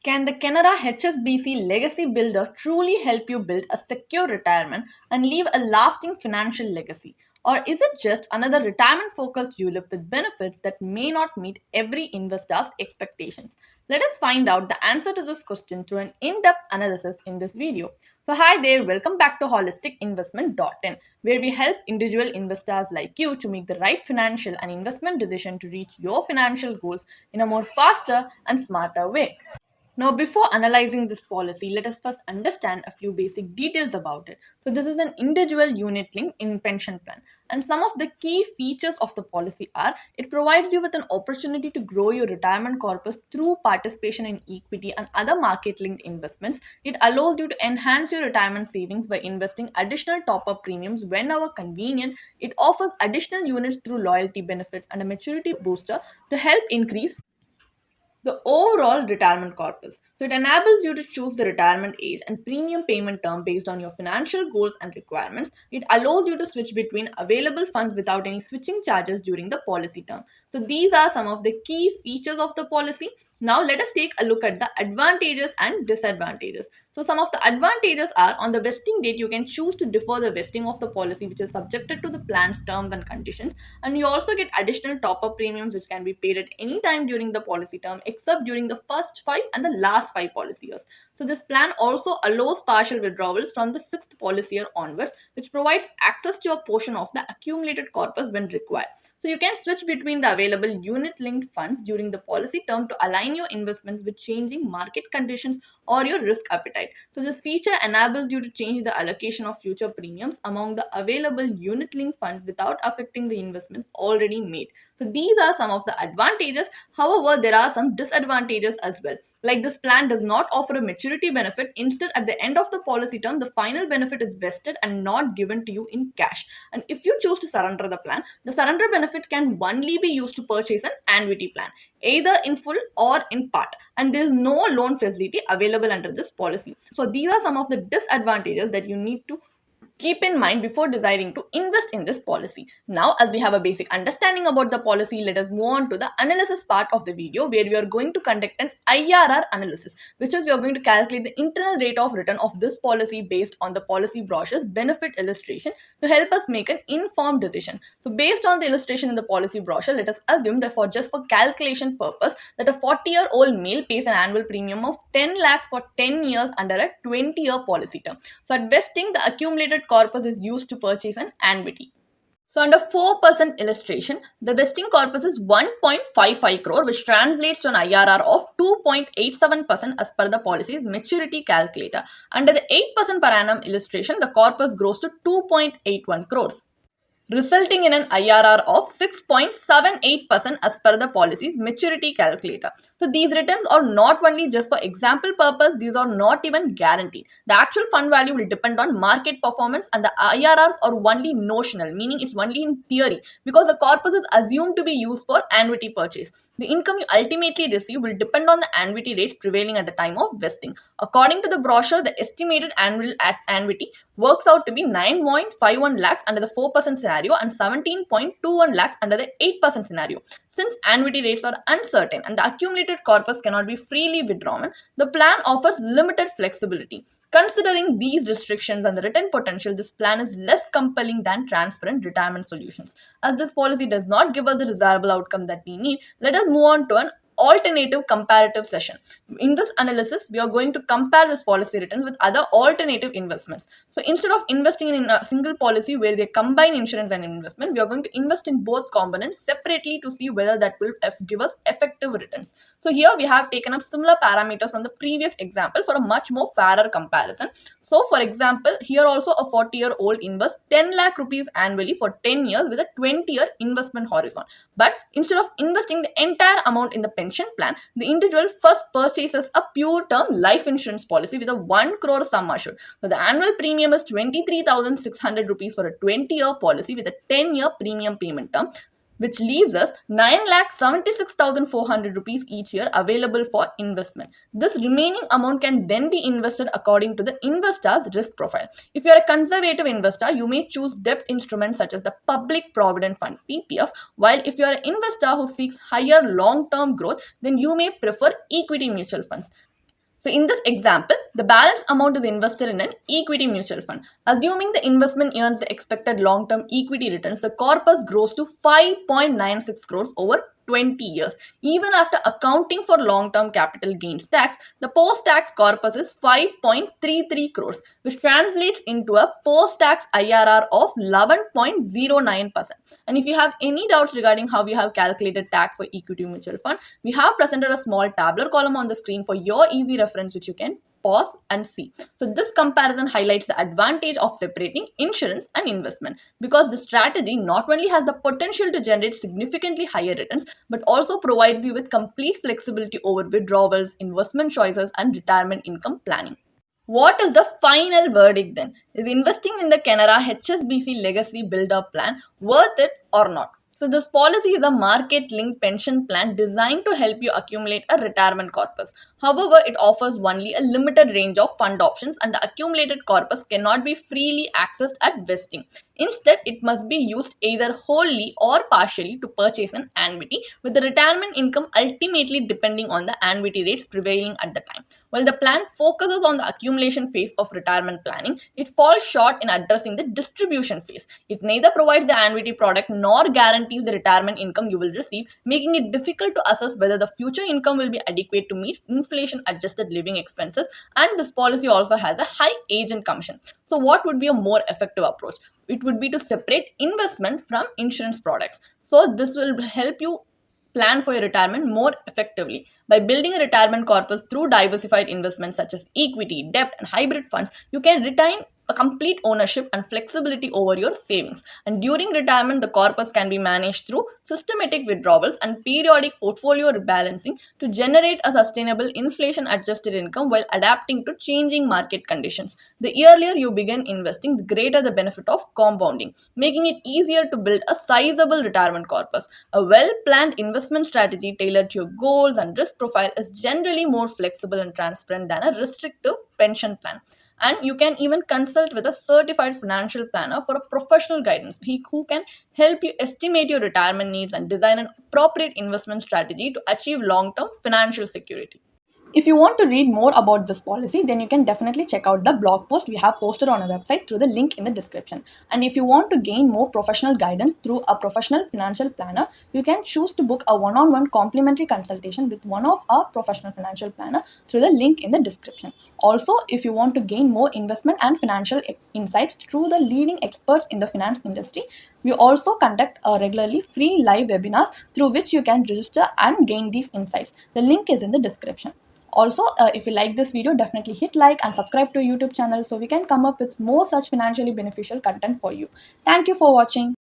Can the Canara HSBC legacy builder truly help you build a secure retirement and leave a lasting financial legacy? Or is it just another retirement focused ULIP with benefits that may not meet every investor's expectations? Let us find out the answer to this question through an in depth analysis in this video. So, hi there, welcome back to holisticinvestment.in, where we help individual investors like you to make the right financial and investment decision to reach your financial goals in a more faster and smarter way. Now, before analyzing this policy, let us first understand a few basic details about it. So, this is an individual unit link in pension plan, and some of the key features of the policy are it provides you with an opportunity to grow your retirement corpus through participation in equity and other market linked investments. It allows you to enhance your retirement savings by investing additional top up premiums whenever convenient. It offers additional units through loyalty benefits and a maturity booster to help increase the overall retirement corpus. So it enables you to choose the retirement age and premium payment term based on your financial goals and requirements. It allows you to switch between available funds without any switching charges during the policy term. So these are some of the key features of the policy. Now let us take a look at the advantages and disadvantages. So some of the advantages are on the vesting date, you can choose to defer the vesting of the policy, which is subjected to the plan's terms and conditions. And you also get additional top-up premiums which can be paid at any time during the policy term except during the first 5 and the last 5 policy years. So this plan also allows partial withdrawals from the 6th policy year onwards, which provides access to a portion of the accumulated corpus when required. So you can switch between the available unit-linked funds during the policy term to align your investments with changing market conditions or your risk appetite. So this feature enables you to change the allocation of future premiums among the available unit-linked funds without affecting the investments already made. So these are some of the advantages. However, there are some disadvantages as well. Like this plan does not offer a maturity benefit. Instead, at the end of the policy term, the final benefit is vested and not given to you in cash. And if you choose to surrender the plan, the surrender benefit can only be used to purchase an annuity plan, either in full or in part. And there is no loan facility available under this policy. So these are some of the disadvantages that you need to keep in mind before deciding to invest in this policy. Now, as we have a basic understanding about the policy, let us move on to the analysis part of the video where we are going to conduct an IRR analysis, which is we are going to calculate the internal rate of return of this policy based on the policy brochure's benefit illustration to help us make an informed decision. So based on the illustration in the policy brochure, let us assume that for calculation purpose that a 40-year-old male pays an annual premium of 10 lakhs for 10 years under a 20-year policy term. So at vesting, the accumulated corpus is used to purchase an annuity. So under 4% illustration, the vesting corpus is 1.55 crore, which translates to an IRR of 2.87% as per the policy's maturity calculator. Under the 8% per annum illustration, the corpus grows to 2.81 crores, resulting in an IRR of 6.78% as per the policy's maturity calculator. So these returns are not only just for example purpose, these are not even guaranteed. The actual fund value will depend on market performance and the IRRs are only notional, meaning it's only in theory because the corpus is assumed to be used for annuity purchase. The income you ultimately receive will depend on the annuity rates prevailing at the time of vesting. According to the brochure, the estimated annual annuity works out to be 9.51 lakhs under the 4% scenario and 17.21 lakhs under the 8% scenario. Since annuity rates are uncertain and the accumulated corpus cannot be freely withdrawn, the plan offers limited flexibility. Considering these restrictions and the return potential, this plan is less compelling than transparent retirement solutions. As this policy does not give us the desirable outcome that we need, let us move on to an alternative comparative session. In this analysis, we are going to compare this policy returns with other alternative investments. So instead of investing in a single policy where they combine insurance and investment, we are going to invest in both components separately to see whether that will give us effective returns. So here we have taken up similar parameters from the previous example for a much more fairer comparison. So for example, here also a 40-year-old invests 10 lakh rupees annually for 10 years with a 20-year investment horizon. But instead of investing the entire amount in the pension plan, the individual first purchases a pure term life insurance policy with a 1 crore sum assured. So the annual premium is 23,600 rupees for a 20-year policy with a 10-year premium payment term, which leaves us 9,76,400 rupees each year available for investment. This remaining amount can then be invested according to the investor's risk profile. If you are a conservative investor, you may choose debt instruments such as the Public Provident Fund (PPF), while if you are an investor who seeks higher long-term growth, then you may prefer equity mutual funds. So in this example, the balance amount is invested in an equity mutual fund. Assuming the investment earns the expected long-term equity returns, the corpus grows to 5.96 crores over 20 years. Even after accounting for long-term capital gains tax, the post-tax corpus is 5.33 crores, which translates into a post-tax IRR of 11.09%. And if you have any doubts regarding how you have calculated tax for equity mutual fund, we have presented a small tabular column on the screen for your easy reference, which you can pause and see. So this comparison highlights the advantage of separating insurance and investment, because the strategy not only has the potential to generate significantly higher returns, but also provides you with complete flexibility over withdrawals, investment choices, and retirement income planning. What is the final verdict then? Is investing in the Canara HSBC Legacy Build-Up Plan worth it or not? So this policy is a market-linked pension plan designed to help you accumulate a retirement corpus. However, it offers only a limited range of fund options, and the accumulated corpus cannot be freely accessed at vesting. Instead, it must be used either wholly or partially to purchase an annuity, with the retirement income ultimately depending on the annuity rates prevailing at the time. While the plan focuses on the accumulation phase of retirement planning, it falls short in addressing the distribution phase. It neither provides the annuity product nor guarantees the retirement income you will receive, making it difficult to assess whether the future income will be adequate to meet inflation adjusted living expenses. And this policy also has a high agent commission. So what would be a more effective approach? It would be to separate investment from insurance products. So this will help you plan for your retirement more effectively. By building a retirement corpus through diversified investments such as equity, debt, and hybrid funds, you can retain a complete ownership and flexibility over your savings. And during retirement, the corpus can be managed through systematic withdrawals and periodic portfolio rebalancing to generate a sustainable inflation adjusted income while adapting to changing market conditions. The earlier you begin investing, the greater the benefit of compounding, making it easier to build a sizable retirement corpus. A well planned investment strategy tailored to your goals and risk profile is generally more flexible and transparent than a restrictive pension plan. And you can even consult with a certified financial planner for a professional guidance who can help you estimate your retirement needs and design an appropriate investment strategy to achieve long-term financial security. If you want to read more about this policy, then you can definitely check out the blog post we have posted on our website through the link in the description. And if you want to gain more professional guidance through a professional financial planner, you can choose to book a one-on-one complimentary consultation with one of our professional financial planner through the link in the description. Also, if you want to gain more investment and financial insights through the leading experts in the finance industry, we also conduct regularly free live webinars through which you can register and gain these insights. The link is in the description. Also, if you like this video, definitely hit like and subscribe to our YouTube channel so we can come up with more such financially beneficial content for you. Thank you for watching.